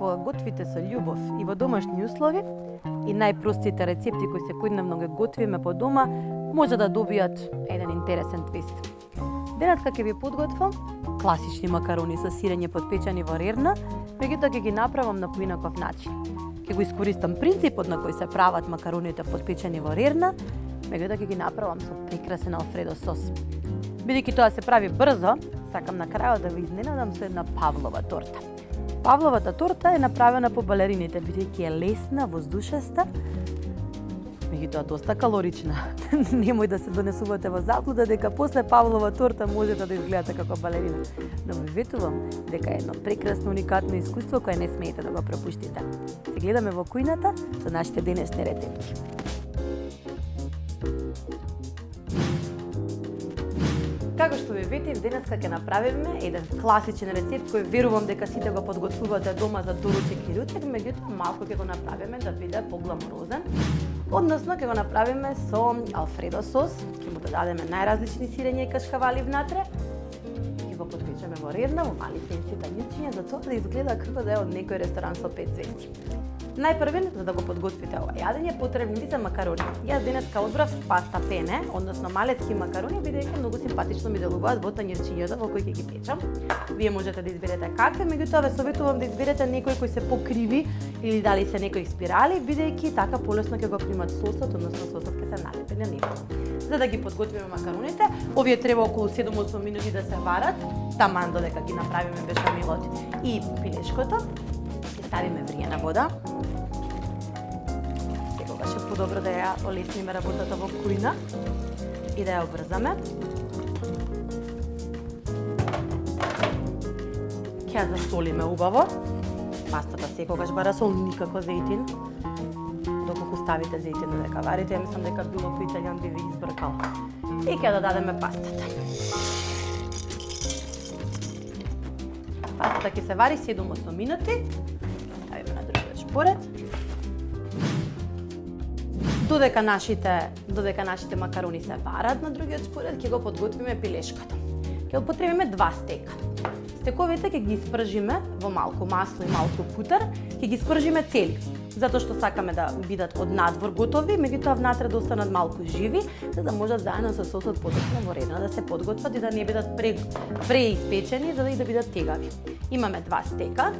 кога готвите со љубов и во домашни услови, и најпростите рецепти кои секојдневно ги готвиме по дома, може да добијат еден интересен твист. Денеска ќе ви подготвам класични макарони со сирење подпечени во рерна, меѓутоа ќе ги направам на поинаков начин. Ќе го искористам принципот на кој се прават макароните подпечени во рерна, меѓутоа ќе ги направам со прекрасен алфредо сос. Бидејќи тоа се прави брзо, сакам на крајот да ви изненадам со една павлова торта. Павловата торта е направена по балерините, бидејќи е лесна, воздушеста, меѓутоа доста калорична. Немој да се донесувате во заблуда дека после павлова торта можете да изгледате како балерина. Но ви ветувам дека е едно прекрасно, уникатно искуство кое не смеете да го пропуштите. Се гледаме во кујната со нашите денешни рецепти. Како што ви ветив, денеска ќе направиме еден класичен рецепт кој верувам дека сите го подготвувате дома за доручек и рутек, меѓутоа малку ќе го направиме да биде погламурозен. Односно ќе го направиме со алфредо сос, ќе му додадеме најразлични сирења и кашкавали внатре, ќе го подпечеме во рерна, во мали фенси танјурчиња, за тоа да изгледа како да е од некој ресторан со 5 звезди. Најпрвен, за да го подготвите ова јадење, потребни ви се макарони. Јас денеска одбрав паста пене, односно малецки макарони, бидејќи многу симпатично ми делуваат во тањурчињата во кои ќе ги печам. Вие можете да изберете какви, меѓутоа ве советувам да изберете некои кои се покриви или дали се некои спирали, бидејќи така полесно ќе го примат сосот, односно сосот ќе се налепи на него. За да ги подготвиме макароните, овие треба околу 7-8 минути да се варат, таман додека ги направиме бешамелот и пилешкото. Ќе ставиме вриена вода. Секогаш е подобро да ја олесниме работата во кујна и да ја обрзаме. Ќе ја засолиме убаво. Пастата секогаш бара сол, никако зејтин. Доколку ставите зејтин додека варите, мислам дека било кој италијан би ви избркал. И ќе додадеме пастата. Пастата ќе се вари 7-8 минути. Ставиме на другиот шпоред. Додека нашите макарони се варат на другиот шпоред, ќе го подготвиме пилешкото. Ќе употребиме 2 стека. Стековите ќе ги испржиме во малку масло и малку путер, ќе ги испржиме цели, затоа што сакаме да бидат од надвор готови, меѓутоа внатре да останат малку живи, за да можат заедно со сосот подоцна во рерна да се подготват и да не бидат преиспечени, за да и да бидат тегави. Имаме 2 стека.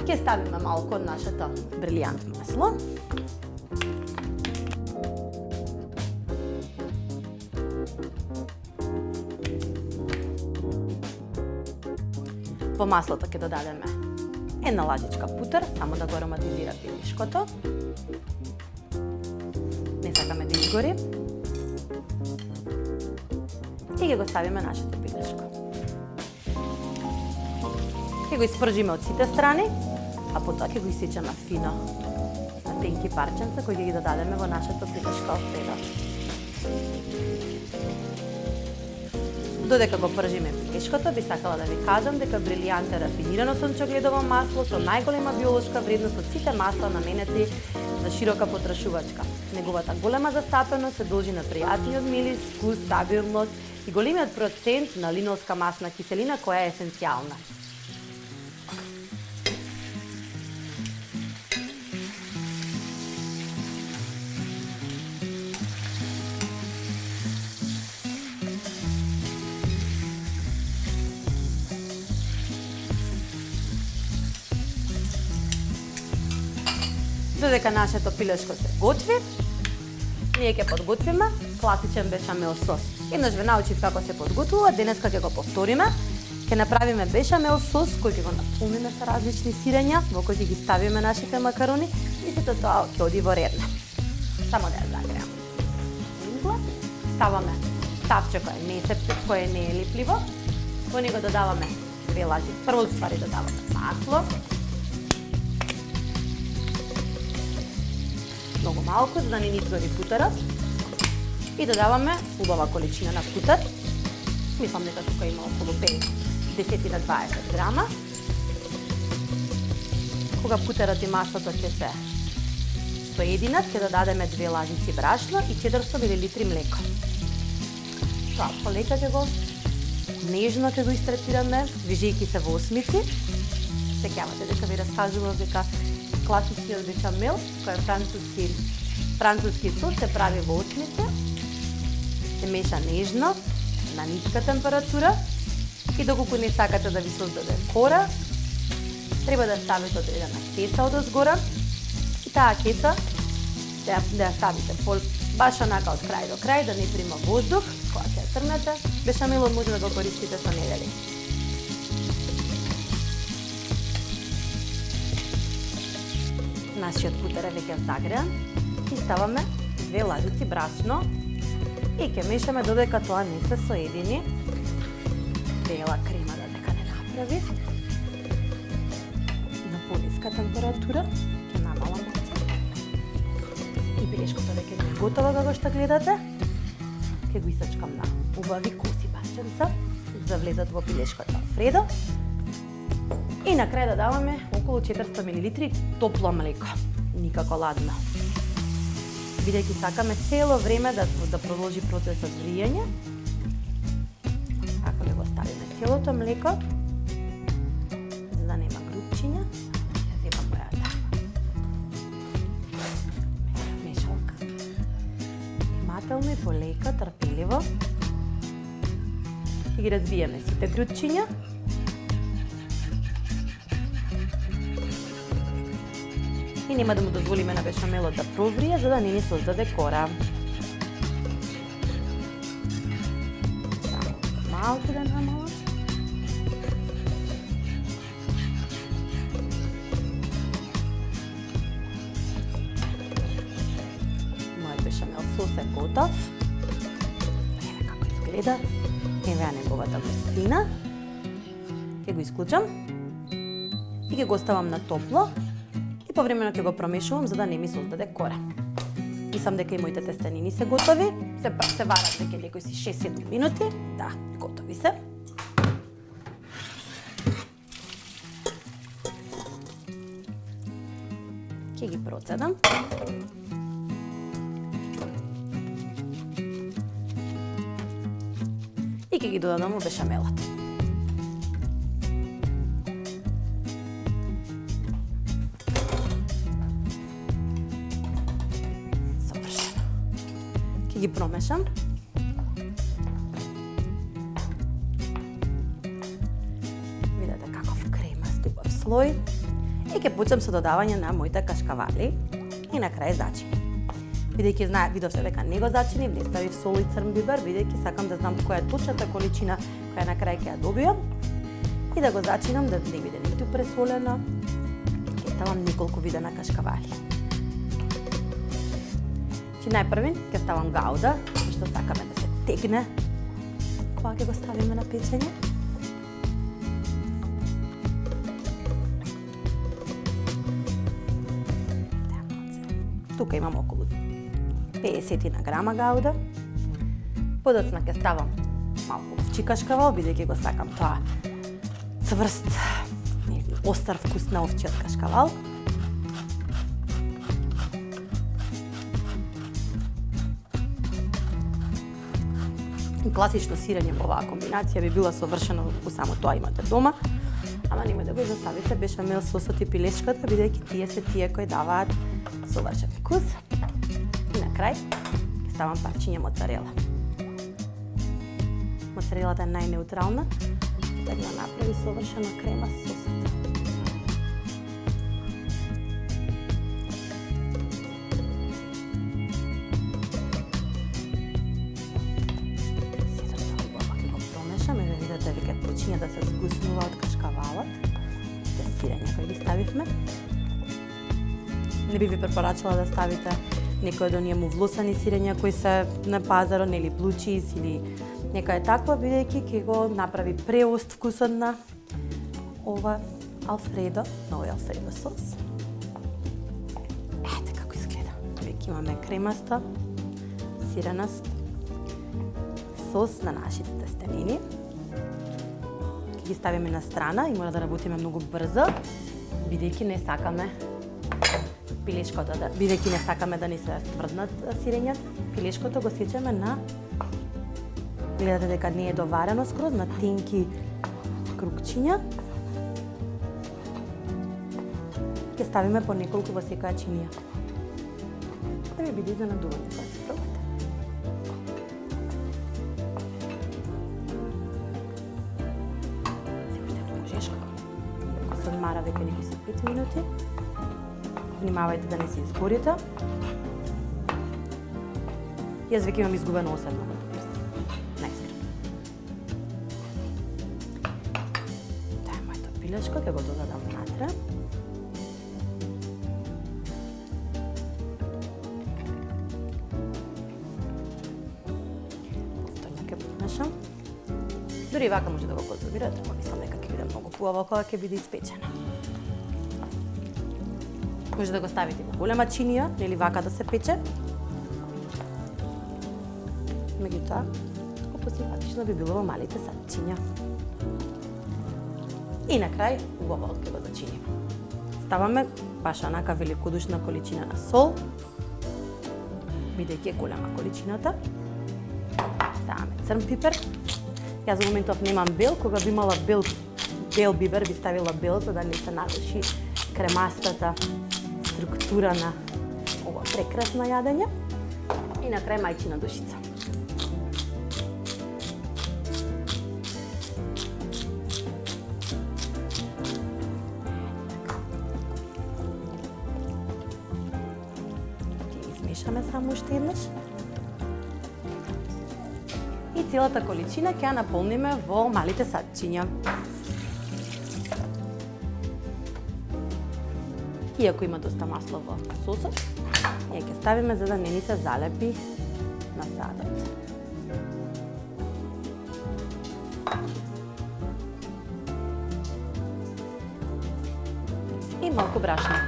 Ќе ставиме малку од нашето брилијант масло. Во маслото ќе додадеме една лажичка путер, само да го ароматизира пилешкото. Не сакаме да изгори. И ќе го ставиме нашето пилешко. Ќе го испржиме од сите страни, а потоа ќе го исечеме фино на тенки парченца кои ќе ги додадеме во нашето пилешко алфредо. Додека го пржиме пилешкото, би сакала да ви кажам дека брилијант е рафинирано сончогледово масло со најголема биолошка вредност од сите масла наменети за широка потрошувачка. Неговата голема застапеност се должи на пријатниот мирис, вкус, стабилност и големиот процент на линовска масна киселина која е есенцијална. Додека нашето пилешко се готви, ние ќе подготвиме класичен бешамел сос. Еднаш ве научив како се подготвува, денеска ќе го повториме. Ќе направиме бешамел сос кој ќе го наполниме со различни сирења, во кој ќе ги ставиме нашите макарони и сето тоа ќе оди во рерна. Само да ја загреаме. Ставаме тавче кое не е липливо. Во него додаваме 2 лажи. Прво додаваме масло. Многу малку, за да не ни изгори путерот. И додаваме убава количина на путер. Мислам дека тука има околу 10 на 20 грама. Кога путерот и маслото ќе се соединат, ќе додадеме 2 лажици брашно и 400 мл млеко. Тоа полека ќе го нежно ќе го истретираме, движејќи се во осмици. сеќавате дека ви раскажував дека класичниот бешамел, кој е француски сос, се прави во осмица, се меша нежно, на ниска температура и доколку не сакате да ви создаде кора, треба да ставите одредена кеса одозгора и таа кеса да ја ставите баш онака од крај до крај, да не прима воздух, кога ќе ја трнете. Бешамелот може да го користите со недели. Нашиот путер е веќе загреан и ставаме 2 лажици брашно и ќе мешаме додека тоа не се соедини. Бела крема додека не направи. На пониска температура ќе намалам малце. И пилешкото веќе не е готово како што гледате. Ќе го исачкам на убави коси парченца за да влезат во пилешкото алфредо. И на крај додаваме околу 400 мл топло млеко, никако ладно. Бидејќи сакаме цело време да продолжи процесот вријање, ако ќе го ставиме целото млеко, за да нема грудчиња, ќе земам мојата мешалка. Внимателно и полека, трпеливо, и ги разбиеме сите грудчиња. И нема да му дозволиме на бешамелот да проврие, за да не ни создаде кора. Само малку да намалам. Мојот бешамел сос е готов. Еве како изгледа. Еве ја неговата густина. Ќе го исклучам и ќе го оставам на топло. По времено ќе го промешувам за да не ми создаде кора. Мислам дека и моите тестенини се готови. Се варат веќе некои си 6-7 минути. Да, готови се. Ќе ги процедам. И ќе ги додадам во бешамелот. Ги промешам. Видете каков кремаст убав слој. И ќе почнам со додавање на моите кашкавали и на крај зачини. Бидејќи видовте дека не го зачинив, не ставив сол и црн бибер, бидејќи сакам да знам која е точната количина која на крај ќе ја добијам и да го зачинам да не биде ниту пресолено. Ќе ставам неколку вида на кашкавали. Најпрви ќе ставам гауда, што сакаме да се тегне кога ќе го ставиме на печење. Тука имам околу 50 на грама гауда. Подоцна ќе ставам малку овчи кашкавал, бидејќи го сакам тоа цврст, остар вкус на овчиот кашкавал. Класично сирење во оваа комбинација би била совршено ако само тоа имате дома, ама нема да го заставите бешамел сосот и пилешката, бидејќи тие се тие кои даваат совршен вкус. И на крај ќе ставам парчиња моцарела. Моцарелата е најнеутрална, да ја направи совршена крема со сосот. Веќе почиња да се згуснува од кашкавалот, те сирења кои ги ставивме. Не би ви препорачала да ставите некој од оние мувлосани сирења кои се на пазарот, нели blue cheese или нека е таква, бидејќи ќе го направи преост вкусот на ова алфредо, на овој алфредо сос. Ете како изгледа. Веќе имаме кремаста, сиренаст сос на нашите тестенини. Ги ставиме на страна и мора да работиме многу брзо, бидејќи не сакаме пилешкото бидејќи не сакаме да ни се стврднат сирењата. Пилешкото го сечеме на, гледате дека не е доварено скроз, на тенки крукчиња. Ќе ставиме по неколку во секоја чинија. Да ви биде изненадување кога ќе пробате. Се одмара веќе некои 5 минути. Внимавајте да не се изгорите. Јас веќе имам изгубено 8 минути. Наискрено. Тоа е моето пилешко, ќе го додадам внатре. Повторно ќе помешам. Дури и вака може да го конзумирате, но мислам дека ќе биде многу поубаво кога ќе биде испечена. Може да го ставите во голема чинија, нели вака да се пече. Меѓутоа, попосимпатично би било во малите садчиња. И на крај, убаво ќе го зачиним. Ставаме баш онака великодушна количина на сол, бидејќи е голема количината. Ставаме црн пипер. Јас за моментов немам бел, кога би имала бел бибер, би ставила бел, за да не се наруши кремастата структура на ова прекрасно јадење. И на крај мајчина душица. Измешаме само уште еднаш. И целата количина ќе ја наполниме во малите садчиња. Иако има доста масло во сосот, ние ќе ставиме за да не ни се залепи на садот. И малку брашно.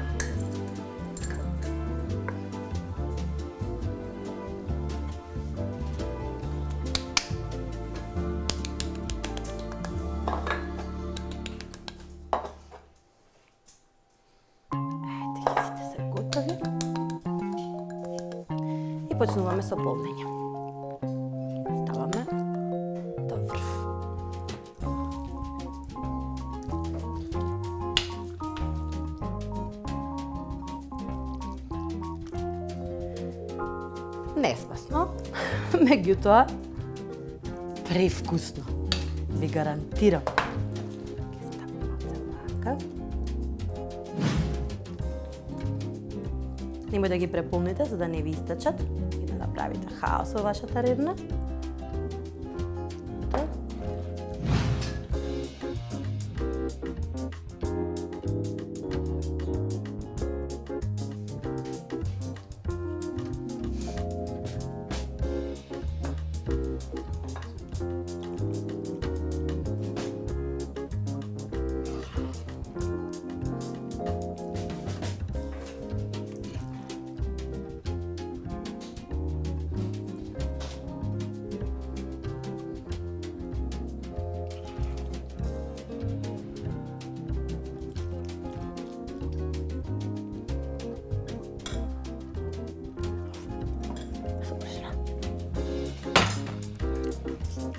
Почнуваме со полнење. Ставаме до врв. Неспасно, меѓутоа превкусно. Ви гарантирам. Ќе ставаме вака. Немој да ги преполните за да не ви истечат. Правите хаос во вашата ребна.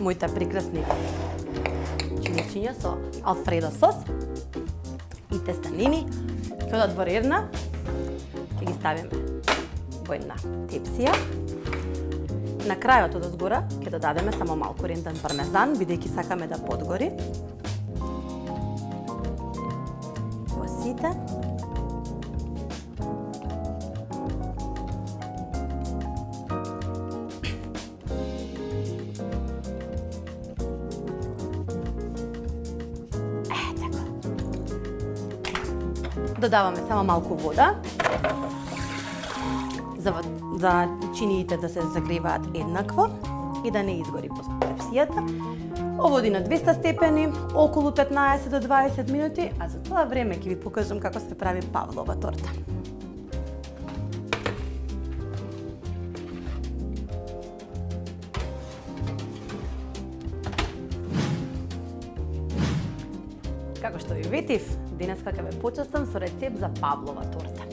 Моите прекрасни чиничиња со алфредо сос и тестанини ќе одат во ревна. Ќе ги ставиме во една тепсија. На крајот од озгора ќе додадеме само малку ренден пармезан, бидејќи сакаме да подгори. Во сите. Додаваме само малку вода за чиниите да се загреваат еднакво и да не изгори тепсијата. Оводи на 200 степени околу 15 до 20 минути, а за тоа време ќе ви покажам како се прави Павлова торта. Како што ви ветив, денеска ќе ве почестам со рецепт за Павлова торта.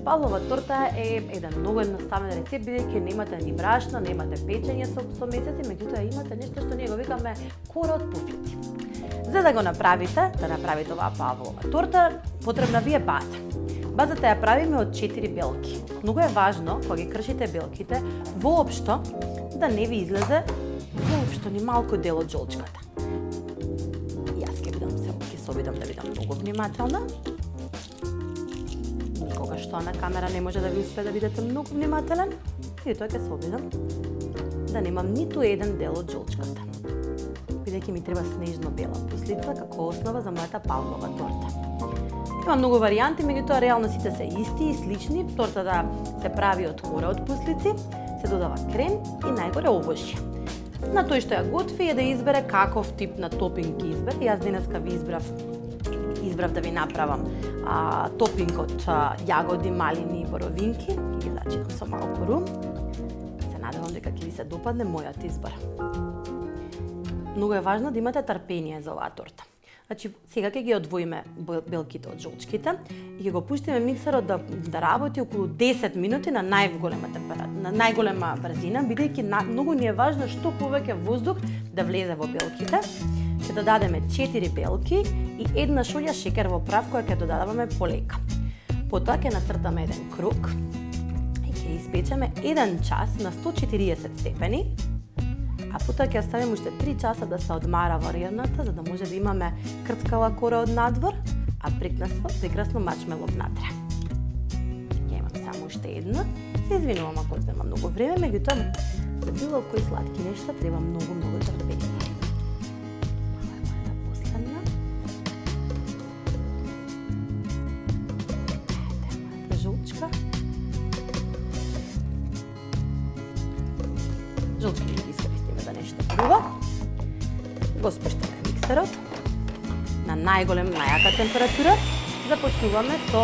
Павлова торта е еден многу едноставен рецепт, бидејќи немате ни брашно, немате печење со месеци, меѓутоа имате нешто што ние го викаме кора од пуфлици. За да го направите, да направите оваа Павлова торта, потребна ви е база. Базата ја правиме од 4 белки. Многу е важно, кога ги кршите белките, воопшто да не ви излезе воопшто ни малку дел од жолчката. Јас ќе се обидам да бидам многу внимателна. Никогаш тоа на камера не може да ви успее да бидете многу внимателен. И тоа ќе се обидам да немам ниту еден дел од жолчката. Бидејќи ми треба снежно бела пуслица како основа за мојата Павлова торта. Има многу варијанти, меѓутоа реално сите се исти и слични. Тортата се прави од кора од пуслици, се додава крем и најгоре овошје. На тој што ја готви е да избере каков тип на топинг ги избере. Јас денеска ви избрав да ви направам топинг од јагоди, малини и боровинки. Ги зачинам со малку рум. Се надевам дека ќе ви се допадне мојот избор. Многу е важно да имате трпение за оваа торта. Значи, сега ќе ги одвоиме белките од жолчките и ќе го пуштиме миксерот да работи околу 10 минути на најголема температура, на најголема брзина, бидејќи многу ни е важно што повеќе воздух да влезе во белките. Ќе додадеме 4 белки и 1 шолја шекер во прав која ќе додаваме полека. Потоа ќе нацртаме еден круг и ќе испечеме 1 час на 140 степени. А потоа ќе оставиме уште 3 часа да се одмара варијаната, за да може да имаме крцкава кора од надвор, а прекрасно мачмело внатре. Ја имам само уште една. Се извинувам ако зема многу време, меѓутоа за било кои сладки нешта треба многу трпение. Ова е мојата последна. Ете, мојата жолчка. Жолчки ги искористиме за нешто друго. Го спуштаме миксерот на најјака температура. Започнуваме со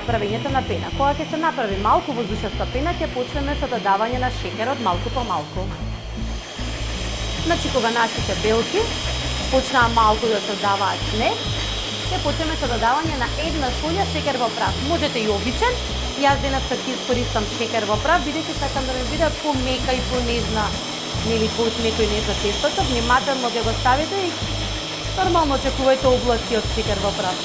правењето на пена. Кога ќе се направи малку воздушеста пена, ќе почнеме со додавање на шекерот малку по малку. Значи, кога нашите белки почнаа малку да се даваат снег, ќе почнеме со додавање на 1 шолја шекер во прав. Можете и обичен. Јас денеска ќе искористам шекер во прав, бидејќи сакам да ми биде помека и понежна, нели помека и нежна тестото. Внимателно ќе го ставите и нормално очекувајте облаци од шекер во прав.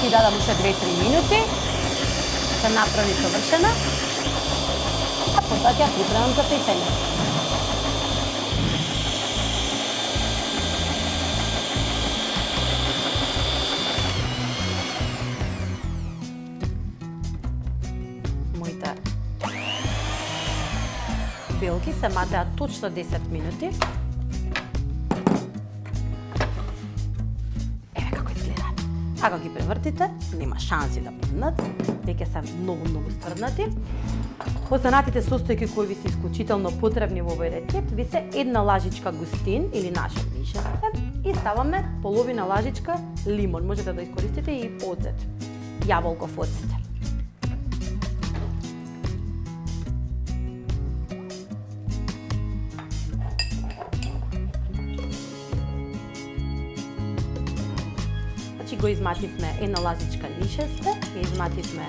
Ти дадам уште 2-3 минути, се направи совршена, а потоа ќе ја припремам за печење. Моите белки се матеа точно 10 минути. Ако ги превртите, нема шанси да паднат, веќе се многу стврднати. Останатите состојки кои ви се исклучително потребни во овој рецепт ви се 1 лажичка густин или наше мишевите и ставаме половина лажичка лимон. Можете да искористите и оцет, јаболков оцет. Го измативме 1 лажичка нишесте, ја измативме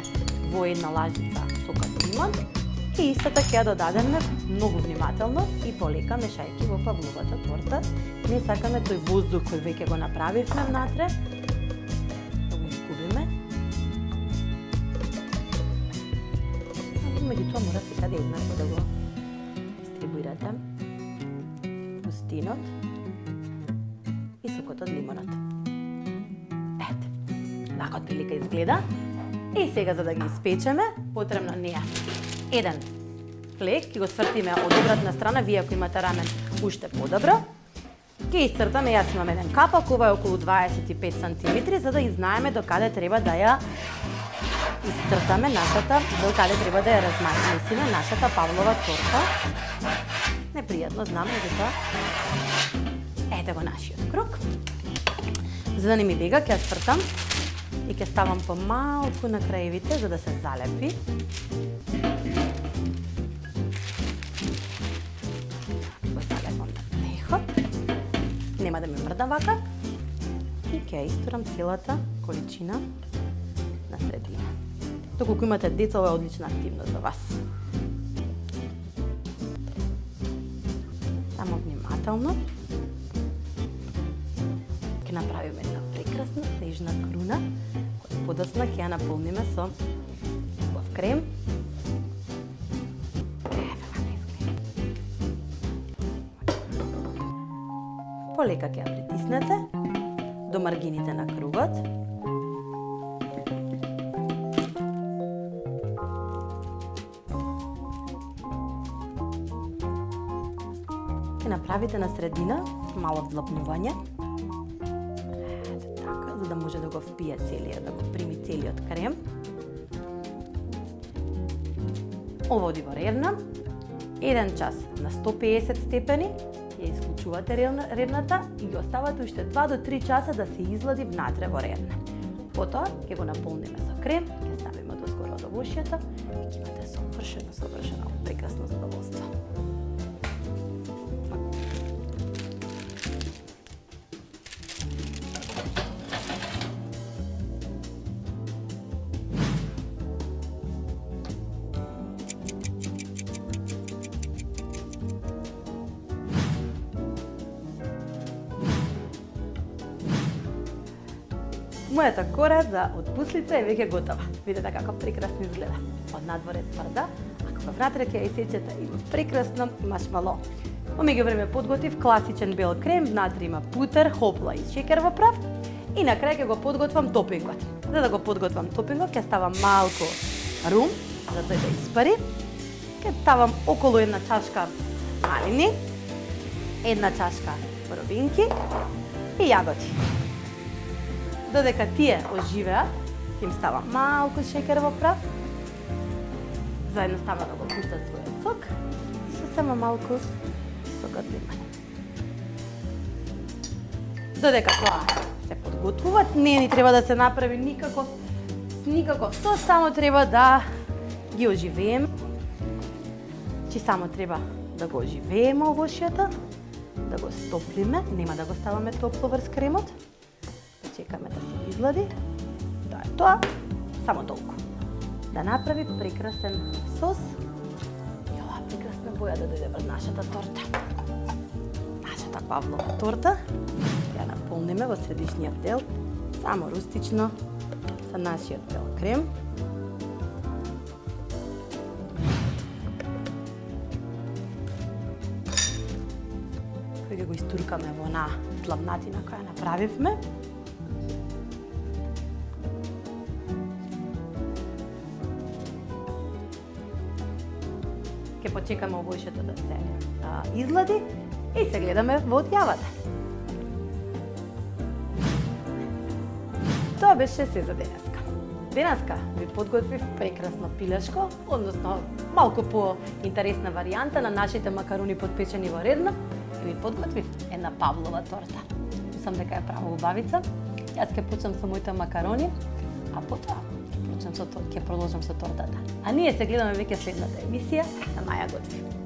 во 1 лажица сокот лимон и истата ќе ја додадеме многу внимателно и полека мешајќи во Павловата торта. Не сакаме тој воздух кој веќе го направивме внатре да го изгубиме. Меѓутоа мора секаде еднакво да го дистрибуирате густинот и сокот од лимонот. Така отприлика изгледа. И сега за да ги испечеме, потребно ни е еден флек, ќе го свртиме од обратна страна, вие ако имате рамен уште подобро. Ќе исцртаме, јас имам еден капак, ова е околу 25 см, за да изнаеме до каде треба да ја исцртаме нашата, до каде треба да ја размесиме нашата Павлова торта. Непријатно, знам, меѓутоа Ете го нашиот круг. За да не ми бега, ќе ја цртам и ќе ставам помалку на краевите за да се залепи. Го залепам на мехот. Нема да ми мрда вака. И ќе ја истурам целата количина на средина. Доколку имате деца, ова е одлична активност за вас. Само внимателно. Ќе направиме една прекрасна снежна круна, која подоцна ќе ја наполниме со убав крем. Полека ќе ја притиснете до маргините на кругот. Ќе направите на средина мало вдлапнување. Така, за да може да го впие целиот, да го прими целиот крем. Оводи во ревна. 1 час на 150 степени. Ја исклучувате ревната и ги оставате уште 2 до 3 часа да се излади внатре во ревна. Потоа ќе го наполниме со крем, ќе ставиме доскоро до вошјата и ќе имате совршено прекрасно задоволство. Мојата кора за отпуслица е веќе готова. Видете како прекрасно изгледа. Од надвор е тврда, а кога внатре ќе ја исечете има прекрасно машмало. Во меѓувреме подготвив класичен бел крем, внатре има путер, хопла и шекер во прав. И на крај ќе го подготвам топингот. За да го подготвам топингот, ќе ставам малку рум, за да испари. Ќе ставам околу 1 чашка малини, 1 чашка боровинки и јагоди. Додека тие оживеат, ќе им ставам малку шекер во прав, за едноставно да го пуштат својот сок и со само малку сок од лимон. Додека тоа се подготвува, не ни треба да се направи никаков сос, само треба да ги оживееме. Само треба да го оживееме овошјата, да го стоплиме, нема да го ставаме топло врз кремот. Чекаме да се излади. Тоа е тоа, само толку. Да направи прекрасен сос и оваа прекрасна боја да дојде врз нашата торта. Нашата Павлова торта ја наполниме во средишниот дел, само рустично, со нашиот бел крем. Кој го истуркаме во онаа длабнатина која направивме. Ќе почекаме овошјето да се излади и се гледаме во одјавата. Тоа беше се за денеска. Денеска ви подготвив прекрасно пилешко, односно малку по-интересна варијанта на нашите макарони подпечени во редна и ви подготвив една Павлова торта. Мислам дека е право убавица. Јас ќе почнам со моите макарони, а потоа ќе продолжам со тортата. А ние се гледаме веќе следната емисија на Маја готви.